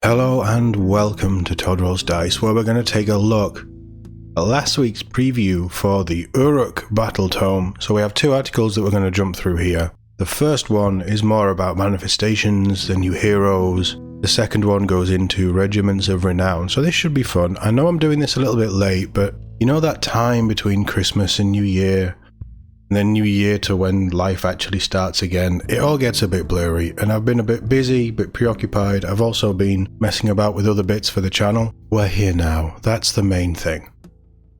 Hello and welcome to Todd Rolls Dice, where we're going to take a look at last week's preview for the Orruk Battletome. So we have two articles that we're going to jump through here. The first one is more about manifestations, the new heroes. The second one goes into Regiments of Renown, so this should be fun. I know I'm doing this a little bit late, but you know that time between Christmas and New Year, and then New Year to when life actually starts again, it all gets a bit blurry, and I've been a bit busy, a bit preoccupied. I've also been messing about with other bits for the channel. We're here now, that's the main thing.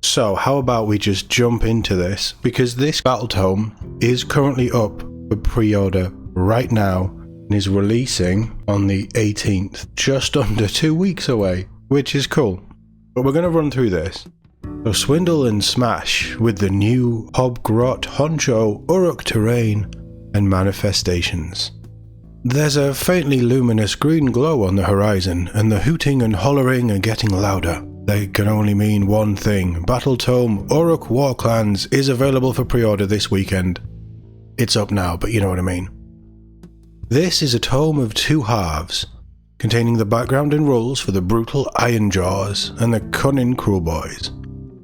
So how about we just jump into this, because this Battletome is currently up for pre-order right now, and is releasing on the 18th, just under 2 weeks away, which is cool. But we're going to run through this. So swindle and smash with the new Hobgrot Honcho Orruk terrain and manifestations. There's a faintly luminous green glow on the horizon, and the hooting and hollering are getting louder. They can only mean one thing: Battletome Orruk Warclans is available for pre-order this weekend. It's up now, but you know what I mean. This is a tome of two halves, containing the background and rules for the brutal Iron Jaws and the cunning Cruel Boys.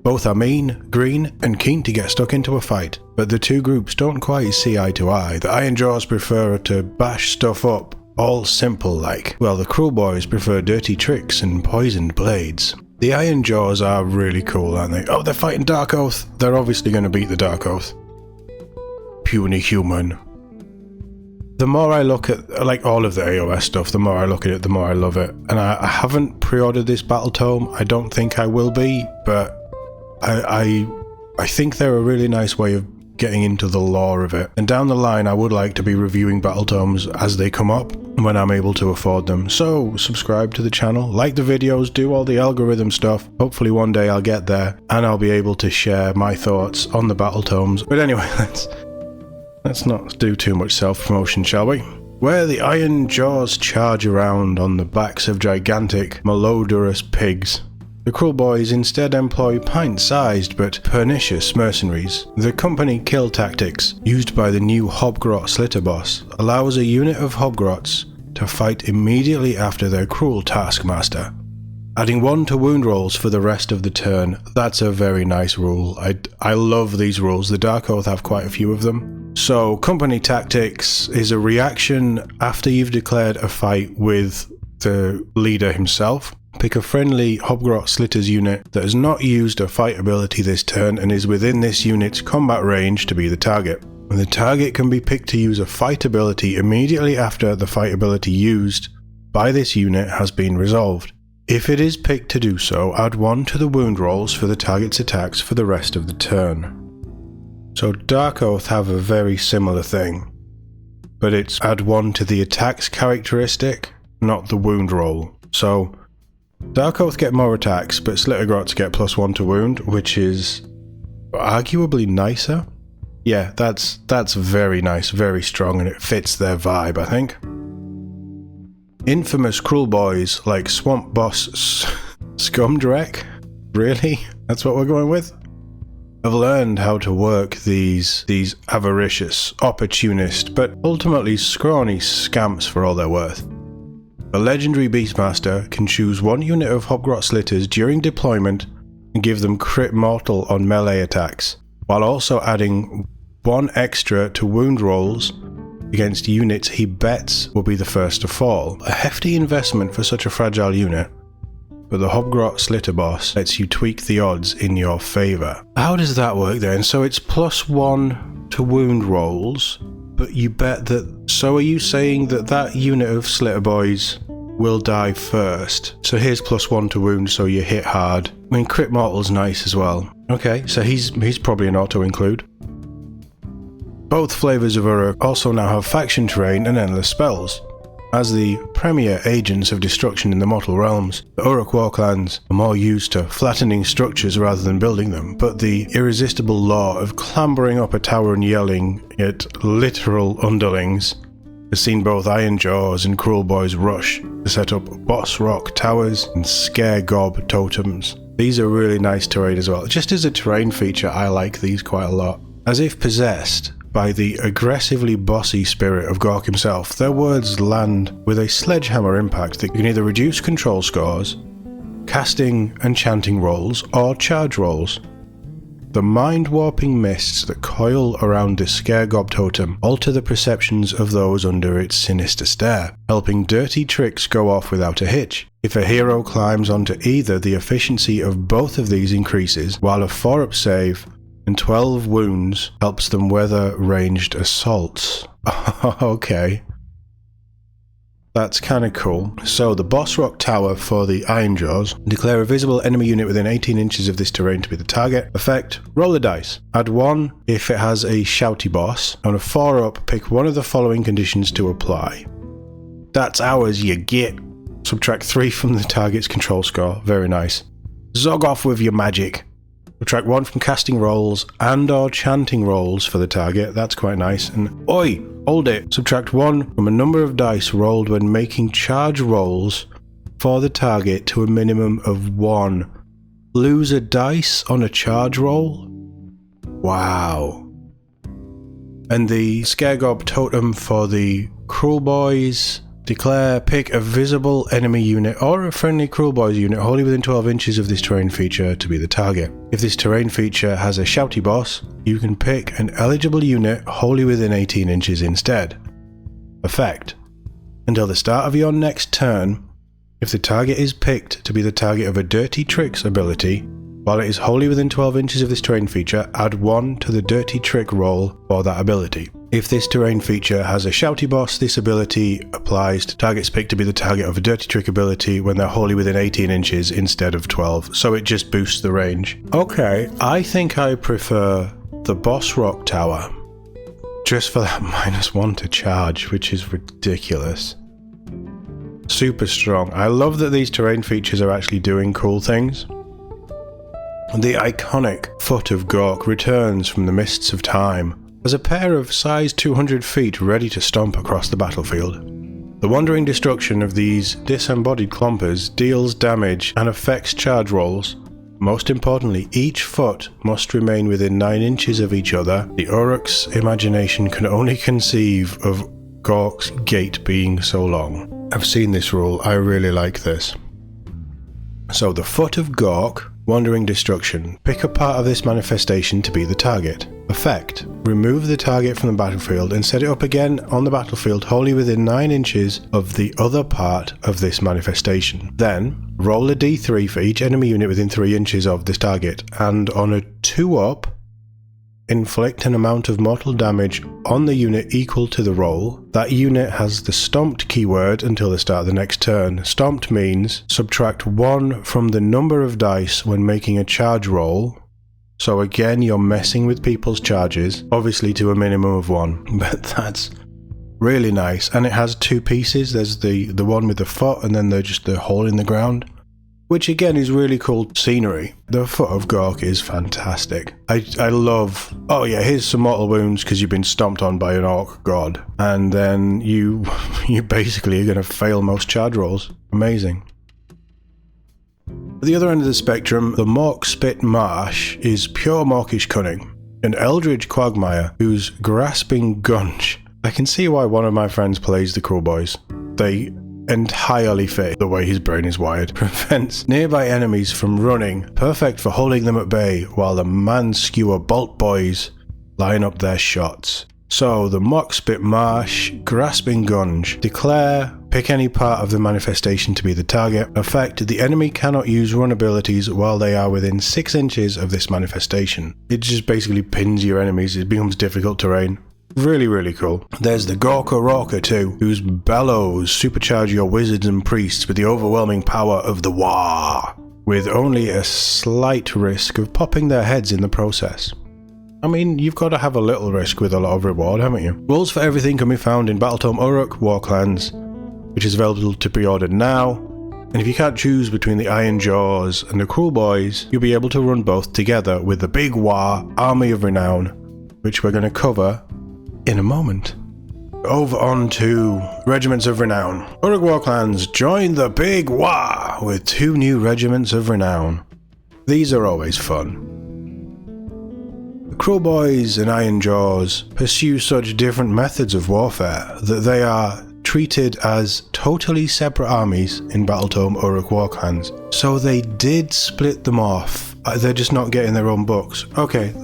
Both are mean, green, and keen to get stuck into a fight, but the two groups don't quite see eye to eye. The Iron Jaws prefer to bash stuff up, all simple like, while the Cruel Boys prefer dirty tricks and poisoned blades. The Iron Jaws are really cool, aren't they? Oh, they're fighting Dark Oath! They're obviously going to beat the Dark Oath. Puny human. The more I look at, like, all of the AOS stuff, the more I look at it, the more I love it. And I haven't pre-ordered this Battletome. I don't think I will be, but I think they're a really nice way of getting into the lore of it. And down the line, I would like to be reviewing Battletomes as they come up, when I'm able to afford them. So subscribe to the channel, like the videos, do all the algorithm stuff. Hopefully one day I'll get there, and I'll be able to share my thoughts on the Battletomes. But anyway, let's not do too much self-promotion, shall we? Where the Iron Jaws charge around on the backs of gigantic, malodorous pigs, the Cruel Boys instead employ pint-sized but pernicious mercenaries. The company kill tactics used by the new Hobgrot Slitterboss allows a unit of Hobgrots to fight immediately after their cruel taskmaster, adding 1 to wound rolls for the rest of the turn. That's a very nice rule. I love these rules. The Dark Oath have quite a few of them. So company tactics is a reaction after you've declared a fight with the leader himself. Pick a friendly Hobgrot Slitters unit that has not used a fight ability this turn and is within this unit's combat range to be the target. And the target can be picked to use a fight ability immediately after the fight ability used by this unit has been resolved. If it is picked to do so, add 1 to the wound rolls for the target's attacks for the rest of the turn. So Dark Oath have a very similar thing, but it's add 1 to the attacks characteristic, not the wound roll. So Dark Oath get more attacks, but Slittergrots get +1 to wound, which is arguably nicer. Yeah, that's very nice, very strong, and it fits their vibe, I think. Infamous Cruel Boys like Swamp Boss Scumdrek? Really? That's what we're going with? I've learned how to work these avaricious, opportunist, but ultimately scrawny scamps for all they're worth. The legendary Beastmaster can choose 1 unit of Hobgrot Slitters during deployment and give them crit mortal on melee attacks, while also adding 1 extra to wound rolls against units he bets will be the first to fall. A hefty investment for such a fragile unit, but the Hobgrot Slitterboss lets you tweak the odds in your favour. How does that work then? So it's +1 to wound rolls, but you bet that... So are you saying that that unit of Slitter Boys will die first? So here's +1 to wound, so you hit hard. I mean, crit mortal's nice as well. Okay, so he's probably an auto-include. Both flavours of Orruk also now have faction terrain and endless spells. As the premier agents of destruction in the mortal realms, the Orruk Warclans are more used to flattening structures rather than building them, but the irresistible law of clambering up a tower and yelling at literal underlings has seen both Iron Jaws and Cruel Boys rush to set up boss rock towers and scare gob totems. These are really nice terrain as well. Just as a terrain feature, I like these quite a lot. As if possessed, by the aggressively bossy spirit of Gork himself, their words land with a sledgehammer impact that can either reduce control scores, casting and chanting rolls, or charge rolls. The mind-warping mists that coil around this Scaregob totem alter the perceptions of those under its sinister stare, helping dirty tricks go off without a hitch. If a hero climbs onto either, the efficiency of both of these increases, while a 4-up save and 12 wounds helps them weather ranged assaults. Okay. That's kinda cool. So the boss rock tower for the Iron Jaws. Declare a visible enemy unit within 18 inches of this terrain to be the target. Effect, roll the dice. Add 1 if it has a shouty boss. On a 4-up, pick one of the following conditions to apply. That's ours, you get. Subtract 3 from the target's control score. Very nice. Zog off with your magic. Subtract 1 from casting rolls and or chanting rolls for the target. That's quite nice. And oi! Hold it. Subtract 1 from a number of dice rolled when making charge rolls for the target to a minimum of 1. Lose a dice on a charge roll? Wow. And the Scaregob totem for the Cruel Boys. Declare, pick a visible enemy unit or a friendly Cruel Boys unit wholly within 12 inches of this terrain feature to be the target. If this terrain feature has a shouty boss, you can pick an eligible unit wholly within 18 inches instead. Effect. Until the start of your next turn, if the target is picked to be the target of a Dirty Tricks ability, while it is wholly within 12 inches of this terrain feature, add 1 to the Dirty Trick roll for that ability. If this terrain feature has a shouty boss, this ability applies to targets picked to be the target of a Dirty Trick ability when they're wholly within 18 inches instead of 12, so it just boosts the range. Okay, I think I prefer the boss rock tower, just for that -1 to charge, which is ridiculous. Super strong. I love that these terrain features are actually doing cool things. The iconic Foot of Gork returns from the mists of time as a pair of size 200 feet ready to stomp across the battlefield. The wandering destruction of these disembodied clompers deals damage and affects charge rolls. Most importantly, each foot must remain within 9 inches of each other. The Orruk's imagination can only conceive of Gork's gait being so long. I've seen this rule, I really like this. So the Foot of Gork, Wandering Destruction. Pick a part of this manifestation to be the target. Effect. Remove the target from the battlefield and set it up again on the battlefield wholly within 9 inches of the other part of this manifestation. Then, roll a d3 for each enemy unit within 3 inches of this target, and on a 2-up, inflict an amount of mortal damage on the unit equal to the roll. That unit has the stomped keyword until the start of the next turn. Stomped means subtract 1 from the number of dice when making a charge roll. So again, you're messing with people's charges, obviously to a minimum of 1, but that's really nice. And it has 2 pieces. There's the one with the foot and then just the hole in the ground, which again is really cool scenery. The Foot of Gork is fantastic. I love, oh yeah, here's some mortal wounds because you've been stomped on by an orc god, and then you basically are going to fail most charge rolls. Amazing. At the other end of the spectrum, the Mork Spit Marsh is pure Morkish cunning. An eldritch quagmire whose grasping gunge. I can see why one of my friends plays the Cruel Boys. They entirely fit the way his brain is wired. Prevents nearby enemies from running, perfect for holding them at bay while the man-skewer bolt boys line up their shots. So the Mork Spit Marsh, Grasping Gunge. Declare, pick any part of the manifestation to be the target. Effect, the enemy cannot use run abilities while they are within 6 inches of this manifestation. It just basically pins your enemies, it becomes difficult terrain. Really, really cool. There's the Gork too, whose bellows supercharge your wizards and priests with the overwhelming power of the War, with only a slight risk of popping their heads in the process. I mean, you've got to have a little risk with a lot of reward, haven't you? Rules for everything can be found in Battletome Orruk Warclans, which is available to pre-order now. And if you can't choose between the Iron Jaws and the Cruel Boys, you'll be able to run both together with the Big War Army of Renown, which we're going to cover in a moment. Over on to Regiments of Renown. Orruk Warclans join the Big War with 2 new Regiments of Renown. These are always fun. Kruleboyz and Ironjaws pursue such different methods of warfare that they are treated as totally separate armies in Battletome Orruk Warclans. So they did split them off. They're just not getting their own books. Okay,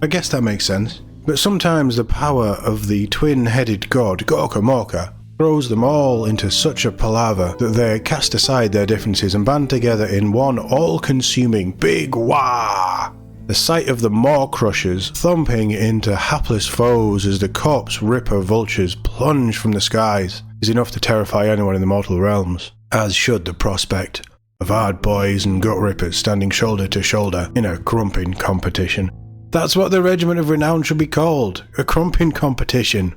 I guess that makes sense. But sometimes the power of the twin-headed god Gork and Mork throws them all into such a palaver that they cast aside their differences and band together in one all-consuming big wah! The sight of the Maw Crushers thumping into hapless foes as the corpse ripper vultures plunge from the skies is enough to terrify anyone in the mortal realms, as should the prospect of hard boys and gut rippers standing shoulder to shoulder in a crumping competition. That's what the Regiment of Renown should be called, a crumping competition.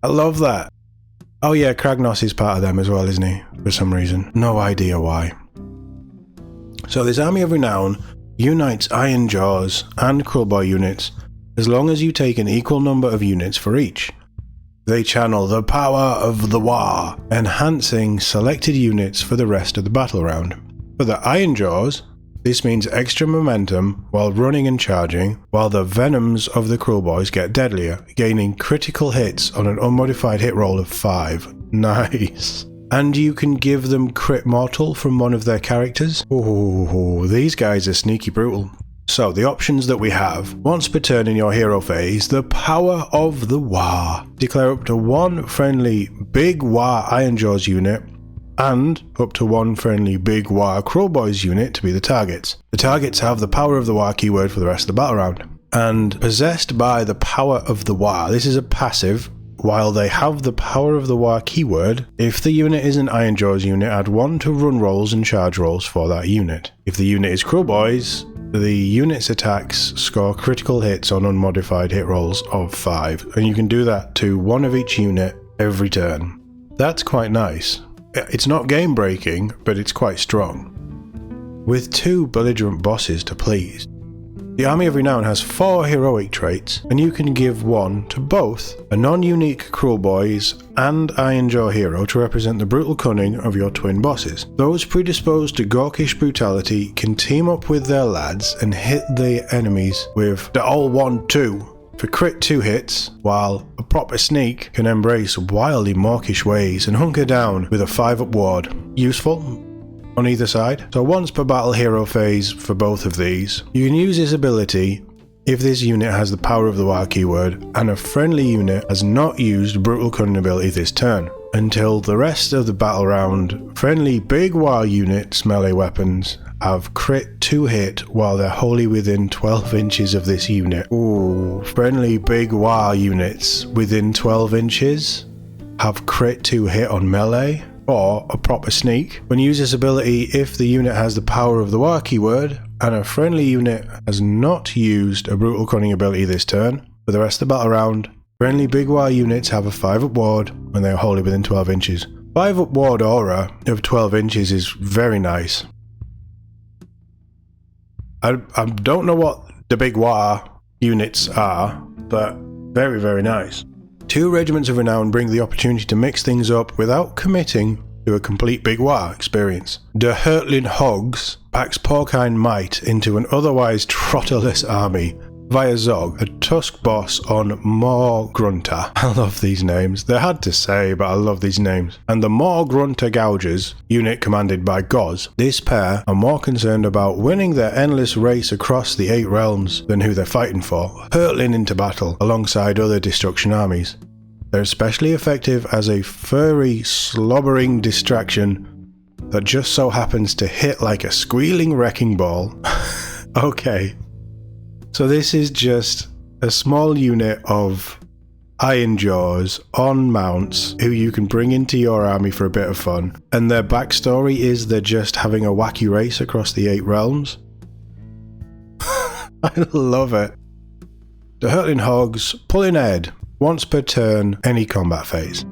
I love that. Oh yeah, Kragnos is part of them as well, isn't he? For some reason. No idea why. So this Army of Renown unites Ironjaws and Kruleboy units as long as you take an equal number of units for each. They channel the power of the War, enhancing selected units for the rest of the battle round. For the Ironjaws, this means extra momentum while running and charging, while the venoms of the Kruleboyz get deadlier, gaining critical hits on an unmodified hit roll of 5. Nice. And you can give them crit mortal from one of their characters. Oh, these guys are sneaky brutal. So the options that we have: once per turn in your hero phase, the power of the War. Declare up to one friendly Big War Ironjaws unit and up to one friendly Big War Kruleboyz unit to be the targets. The targets have the power of the War keyword for the rest of the battle round. And possessed by the power of the War, this is a passive. While they have the power of the War keyword, if the unit is an Ironjaws unit, add 1 to run rolls and charge rolls for that unit. If the unit is Kruleboyz, the unit's attacks score critical hits on unmodified hit rolls of 5, and you can do that to one of each unit every turn. That's quite nice. It's not game breaking, but it's quite strong. With 2 belligerent bosses to please. The Army of Renown has 4 heroic traits, and you can give 1 to both a non-unique Kruleboyz and Ironjaw hero to represent the brutal cunning of your twin bosses. Those predisposed to Gorkish brutality can team up with their lads and hit the enemies with the all 1-2 for crit 2 hits, while a proper sneak can embrace wildly Morkish ways and hunker down with a 5-up ward. Useful on either side. So once per battle hero phase for both of these. You can use this ability if this unit has the power of the War keyword and a friendly unit has not used brutal cunning ability this turn. Until the rest of the battle round, friendly Big War units melee weapons have crit 2 hit while they're wholly within 12 inches of this unit. Ooh, friendly Big War units within 12 inches have crit 2 hit on melee. Or a proper sneak. When you use this ability, if the unit has the power of the War keyword and a friendly unit has not used a brutal cunning ability this turn, for the rest of the battle round, friendly Big War units have a 5-up ward when they are wholly within 12 inches. 5-up ward aura of 12 inches is very nice. I don't know what the Big War units are, but very, very nice. 2 Regiments of Renown bring the opportunity to mix things up without committing to a complete Big War experience. The Hurtling Hogs packs porcine might into an otherwise trotterless army via Zog, a tusk boss on Maw Grunter. I love these names. They're hard to say, but I love these names. And the Maw Grunter Gougers, unit commanded by Goz. This pair are more concerned about winning their endless race across the 8 realms than who they're fighting for, hurtling into battle alongside other destruction armies. They're especially effective as a furry, slobbering distraction that just so happens to hit like a squealing wrecking ball. Okay. So this is just a small unit of Ironjaws on mounts who you can bring into your army for a bit of fun. And their backstory is they're just having a wacky race across the 8 realms. I love it. The Hurtling Hogs pull in ahead once per turn any combat phase.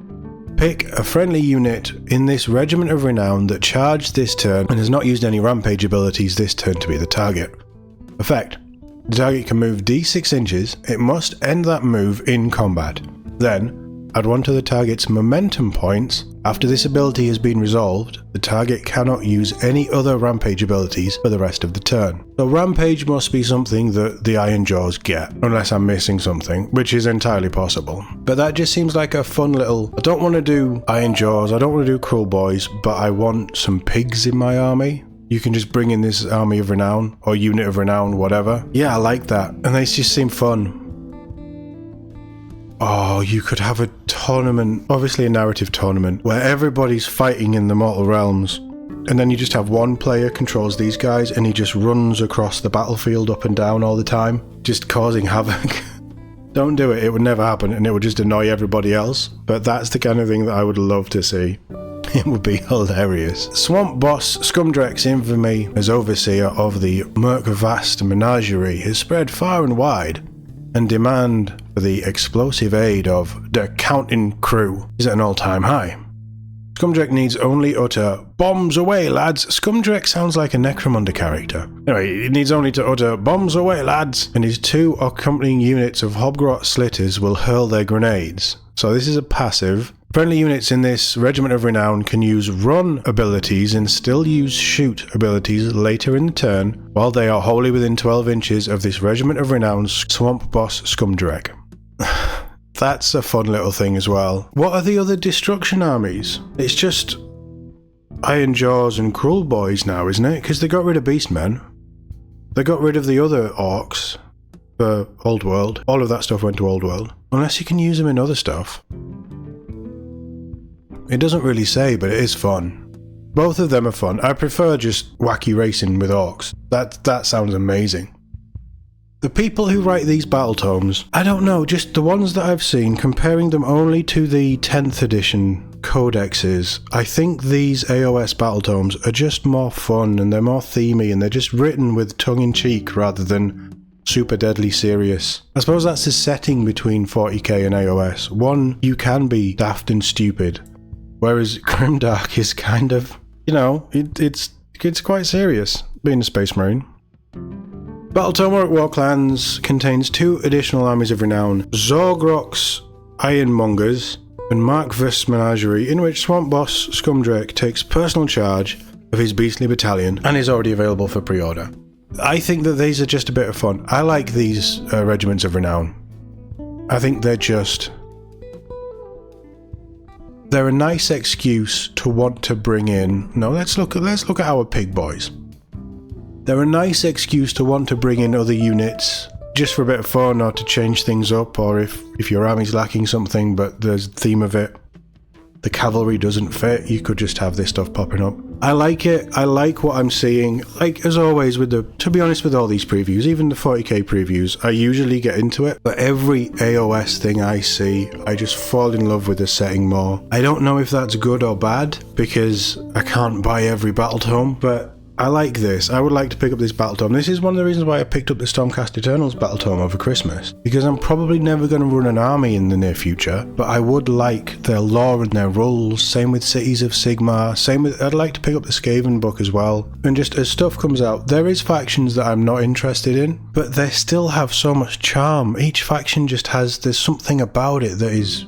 Pick a friendly unit in this Regiment of Renown that charged this turn and has not used any rampage abilities this turn to be the target. Effect. The target can move d6 inches, it must end that move in combat. Then, Add 1 to the target's momentum points. After this ability has been resolved, the target cannot use any other Rampage abilities for the rest of the turn. So Rampage must be something that the Iron Jaws get, unless I'm missing something, which is entirely possible. But that just seems like a fun little... I don't want to do Iron Jaws, I don't want to do Cruel Boys, but I want some pigs in my army. You can just bring in this Army of Renown, or Unit of Renown, whatever. Yeah, I like that, and they just seem fun. Oh, you could have a tournament, obviously a narrative tournament, where everybody's fighting in the Mortal Realms, and then you just have one player controls these guys, and he just runs across the battlefield up and down all the time, just causing havoc. Don't do it, it would never happen, and it would just annoy everybody else, but that's the kind of thing that I would love to see. It would be hilarious. Swamp Boss Scumdrek's infamy as overseer of the Merkvast menagerie has spread far and wide, and demand for the explosive aid of the counting crew is at an all-time high. Scumdrek needs only utter "bombs away, lads." Scumdrek sounds like a Necromunda character. Anyway, he needs only to utter "bombs away, lads," and his 2 accompanying units of Hobgrot Slitters will hurl their grenades. So this is a passive. Friendly units in this Regiment of Renown can use run abilities and still use shoot abilities later in the turn, while they are wholly within 12 inches of this Regiment of Renown's Swamp Boss Scumdrek. That's a fun little thing as well. What are the other destruction armies? It's just Iron Jaws and Cruel Boys now, isn't it? Because they got rid of Beastmen. They got rid of the other orcs for Old World. All of that stuff went to Old World. Unless you can use them in other stuff. It doesn't really say, but it is fun. Both of them are fun. I prefer just wacky racing with orcs. That sounds amazing. The people who write these Battletomes, I don't know, just the ones that I've seen, comparing them only to the 10th edition codexes, I think these AOS Battletomes are just more fun and they're more themey and they're just written with tongue-in-cheek rather than super deadly serious. I suppose that's the setting between 40k and AOS. One, you can be daft and stupid. Whereas Grimdark is kind of, you know, it's quite serious, being a Space Marine. Battletome Orruk Warclans contains 2 additional armies of renown, Zorgrok's Ironmongers and Merkvast Menagerie, in which Swamp Boss Scumdrek takes personal charge of his beastly battalion and is already available for pre-order. I think that these are just a bit of fun. I like these Regiments of Renown. I think they're a nice excuse to want to bring in... No, let's look at our pig boys. They're a nice excuse to want to bring in other units just for a bit of fun or to change things up, or if your army's lacking something but there's a theme of it, the cavalry doesn't fit, you could just have this stuff popping up. I like it. I like what I'm seeing. Like, as always, to be honest, with all these previews, even the 40k previews, I usually get into it, but every AOS thing I see, I just fall in love with the setting more. I don't know if that's good or bad, because I can't buy every Battletome, but I like this. I would like to pick up this Battletome. This is one of the reasons why I picked up the Stormcast Eternals Battletome over Christmas, because I'm probably never going to run an army in the near future, but I would like their lore and their rules. Same with Cities of Sigmar. I'd like to pick up the Skaven book as well. And just as stuff comes out, there is factions that I'm not interested in, but they still have so much charm. Each faction just there's something about it that is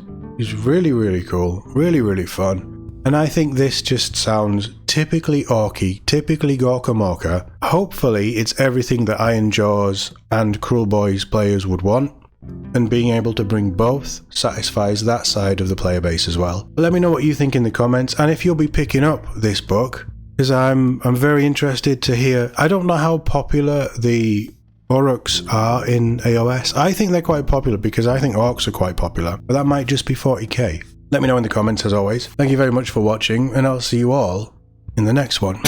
really, really cool. Really, really fun. And I think this just sounds typically orky, typically Gork and Mork. Hopefully it's everything that Iron Jaws and Cruel Boys players would want, and being able to bring both satisfies that side of the player base as well. But let me know what you think in the comments, and if you'll be picking up this book, because I'm very interested to hear. I don't know how popular the Orruks are in AOS. I think they're quite popular because I think Orcs are quite popular, but that might just be 40k. Let me know in the comments as always. Thank you very much for watching, and I'll see you all in the next one.